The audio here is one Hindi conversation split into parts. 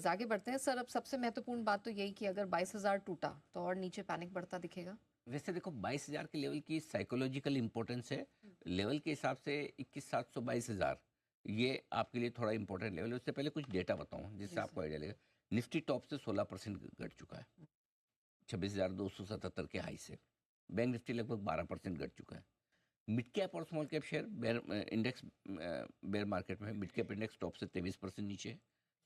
आगे बढ़ते हैं सर। अब सबसे महत्वपूर्ण बात तो यही कि अगर 22,000 टूटा तो और नीचे पैनिक बढ़ता दिखेगा। वैसे देखो 22,000 के लेवल की साइकोलॉजिकल इंपॉर्टेंस है। लेवल के हिसाब से 21,700 22,000 ये आपके लिए थोड़ा इंपॉर्टेंट लेवल है। उससे पहले कुछ डेटा बताऊं जिससे जी सर। आपको आइडिया लगेगा। निफ्टी टॉप से 16% घट चुका है 26,277 के हाई से। बैंक निफ्टी लगभग 12% घट चुका है। मिड कैप और small cap share bear index bear market में है। मिड कैप इंडेक्स टॉप से 23% नीचे है।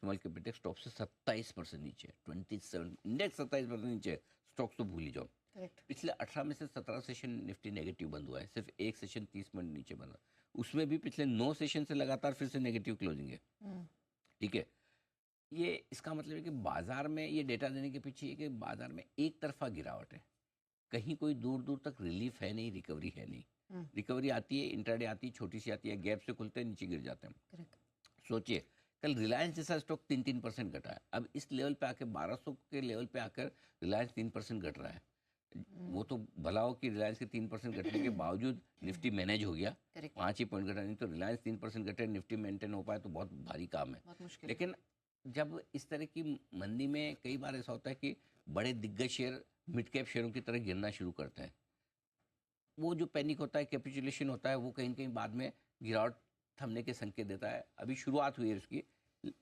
स्मॉल कैप इंडेक्स टॉप से 27% नीचे है। 27 इंडेक्स 27% नीचे है। स्टॉक्स तो भूल ही जाओ। करेक्ट। पिछले 18 में से 17 सेशन निफ्टी नेगेटिव बंद हुआ है। सिर्फ एक सेशन 30 मिनट नीचे बना। उसमें भी पिछले 9 सेशन से लगातार फिर से नेगेटिव क्लोजिंग है। ठीक है। ये इसका मतलब है कि बाजार में ये डेटा देने के पीछे है कि बाजार में एक तरफा गिरावट है। कहीं कोई दूर दूर तक रिलीफ है नहीं, रिकवरी है नहीं। रिकवरी आती है, इंट्राडे आती है, छोटी सी आती है, गैप से खुलते हैं, नीचे गिर जाते हैं। करेक्ट। सोचिए कल रिलायंस जैसा स्टॉक 3-3% घटा है। अब इस लेवल पे आकर 1200 के लेवल पे आकर रिलायंस 3% घट रहा है। वो तो भला हो कि रिलायंस के 3% घटने के बावजूद निफ्टी मैनेज हो गया। करेक्ट। 5 ही पॉइंट घटा, नहीं तो रिलायंस 3% घटे निफ्टी मेंटेन हो पाए तो बहुत भारी काम है। बहुत मुश्किल है। लेकिन जब इस तरह की मंदी में कई बार ऐसा होता है कि बड़े दिग्गज शेयर मिड कैप शेयरों की तरह गिरना शुरू करते हैं। वो जो पैनिक होता है, कैपिचुलेशन होता है, वो कहीं न कहीं बाद में गिरावट थमने के संकेत देता है। अभी शुरुआत हुई है इसकी,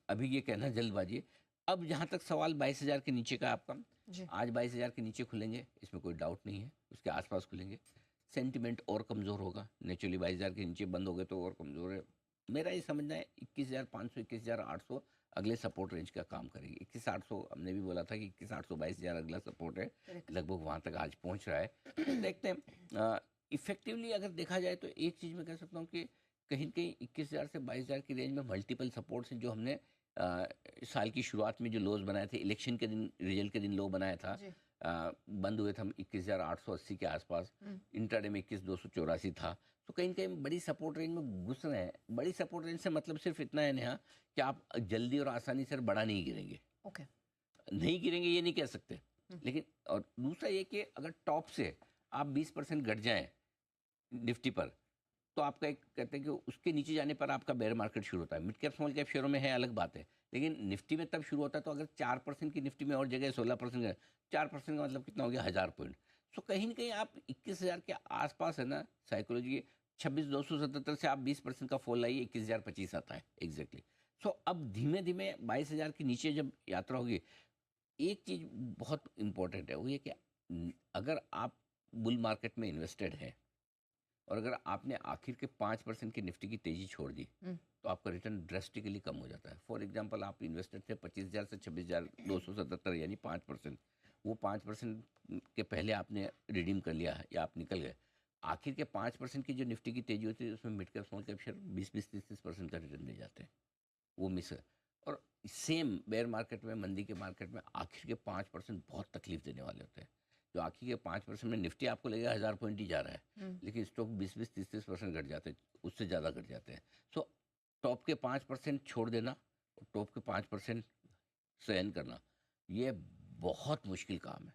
अभी ये कहना जल्दबाजी है। अब जहाँ तक सवाल 22,000 के नीचे का आपका, जी। आज 22,000 के नीचे खुलेंगे, इसमें कोई डाउट नहीं है। उसके आसपास खुलेंगे, सेंटिमेंट और कमज़ोर होगा। नेचुरली 22,000 के नीचे बंद हो गए तो और कमज़ोर है। मेरा ये समझना है 21,500 21,800 अगले सपोर्ट रेंज का काम करेगी। 21,800 हमने भी बोला था कि 21,800 22,000 अगला सपोर्ट है। करेक्ट। लगभग वहाँ तक आज पहुँच रहा है। देखते हैं इफेक्टिवली अगर देखा जाए तो एक चीज़ मैं कह सकता हूँ कि कहीं न कहीं 21,000 से 22,000 की रेंज में मल्टीपल सपोर्ट्स हैं जो हमने साल की शुरुआत में जो लोज बनाए थे, इलेक्शन के दिन, रिजल्ट के दिन लो बनाया था। जी। बंद हुए थे हम 21,880 के आसपास। इंट्राडे में 21,284 था। तो कहीं न कहीं बड़ी सपोर्ट रेंज में घुस रहे हैं। बड़ी सपोर्ट रेंज से मतलब सिर्फ इतना है नेहा कि आप जल्दी और आसानी से बड़ा नहीं गिरेंगे। ओके। नहीं गिरेंगे ये नहीं कह सकते, लेकिन और दूसरा ये कि अगर टॉप से आप 20% घट जाएं निफ्टी पर, तो आपका एक कहते हैं कि उसके नीचे जाने पर आपका बेयर मार्केट शुरू होता है। मिड कैप स्मॉल कैप शेयरों में है अलग बात है, लेकिन निफ्टी में तब शुरू होता है। तो अगर 4% की निफ्टी में और जगह 16% 4% का मतलब कितना हो गया, 1,000 पॉइंट। सो कहीं ना कहीं आप 21,000 के आसपास है ना, साइकोलॉजी 26,277 से आप 20% का फॉल लाइए, 21,025 आता है एग्जैक्टली। सो अब धीमे धीमे 22,000 के नीचे जब यात्रा होगी, एक चीज़ बहुत इंपॉर्टेंट है, वो ये कि अगर आप बुल मार्केट में इन्वेस्टेड हैं और अगर आपने आखिर के 5% की निफ्टी की तेज़ी छोड़ दी, तो आपका रिटर्न ड्रेस्टिकली कम हो जाता है। फॉर एग्जांपल आप इन्वेस्टेड थे 25,000 से 26,277, यानी 5%। वो 5% के पहले आपने रिडीम कर लिया या आप निकल गए। आखिर के 5% की जो निफ्टी की तेज़ी होती है उसमें mid cap small cap share 20-20 30-30% का रिटर्न दे जाते हैं। वो मिस है। और सेम बेयर मार्केट में, मंदी के मार्केट में आखिर के 5% बहुत तकलीफ देने वाले होते हैं। जो आखिर के 5% में निफ्टी आपको लगेगा 1,000 पॉइंट ही जा रहा है, लेकिन स्टॉक 20-20 30-30% घट जाते हैं, उससे ज़्यादा घट जाते हैं। सो टॉप के 5% छोड़ देना और टॉप के 5% सहन करना, ये बहुत मुश्किल काम है।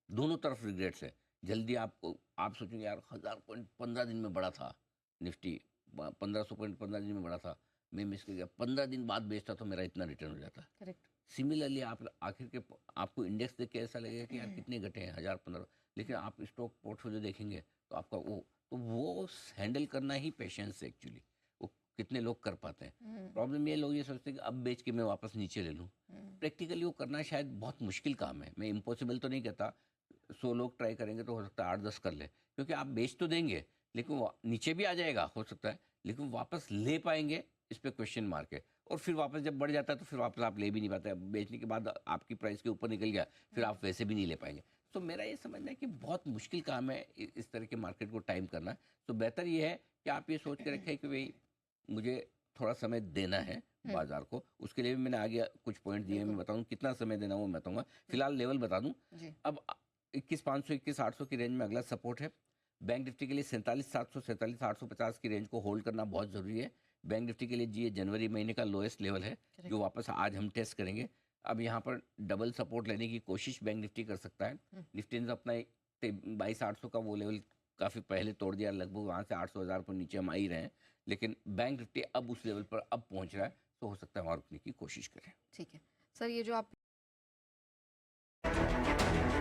दोनों तरफ रिग्रेट्स है। जल्दी आप सोचेंगे यार 1,000 पॉइंट 15 दिन में बढ़ा था निफ्टी, 1,500 पॉइंट 15 दिन में बढ़ा था, मैं मिस कर गया, 15 दिन बाद बेचता तो मेरा इतना रिटर्न हो जाता। करेक्ट। सिमिलरली आप आखिर के आपको इंडेक्स देख के ऐसा लगेगा कि यार कितने घटे हैं, 1,000 15, लेकिन आप स्टॉक पोर्टफोलियो देखेंगे तो आपका वो हैंडल करना ही पेशेंस है एक्चुअली। वो कितने लोग कर पाते हैं। प्रॉब्लम ये, लोग ये सोचते हैं कि अब बेच के मैं वापस नीचे ले लूँ। प्रैक्टिकली वो करना शायद बहुत मुश्किल काम है। मैं इम्पॉसिबल तो नहीं कहता, 100 लोग ट्राई करेंगे तो हो सकता है 8-10 कर ले, क्योंकि आप बेच तो देंगे लेकिन वो नीचे भी आ जाएगा हो सकता है, लेकिन वापस ले पाएंगे, इस पे क्वेश्चन मार्क है। और फिर वापस जब बढ़ जाता है तो फिर वापस आप ले भी नहीं पाते। बेचने के बाद आपकी प्राइस के ऊपर निकल गया, फिर आप वैसे भी नहीं ले पाएंगे। तो मेरा ये समझना है कि बहुत मुश्किल काम है इस तरह के मार्केट को टाइम करना। तो बेहतर ये है कि आप ये सोच के रखें कि भाई मुझे थोड़ा समय देना है बाजार को। उसके लिए भी मैंने आगे कुछ पॉइंट दिए हैं, मैं बताऊँ कितना समय देना वो मैं बताऊँगा। फिलहाल लेवल बता दूँ। अब 21,500 21,800 की रेंज में अगला सपोर्ट है। बैंक निफ्टी के लिए 47,700 47,850 की रेंज को होल्ड करना बहुत ज़रूरी है। बैंक निफ्टी के लिए ये जनवरी महीने का लोएस्ट लेवल है, जो वापस आज हम टेस्ट करेंगे। अब यहाँ पर डबल सपोर्ट लेने की कोशिश बैंक निफ्टी कर सकता है। निफ्टी ने तो अपना 22,800 का वो लेवल काफ़ी पहले तोड़ दिया, लगभग वहाँ से 800 हज़ार पर नीचे हम आ ही रहे हैं। लेकिन बैंक निफ्टी अब उस लेवल पर अब पहुँच रहा है, तो हो सकता है वहाँ रुकने की कोशिश करें। ठीक है। सर ये जो आप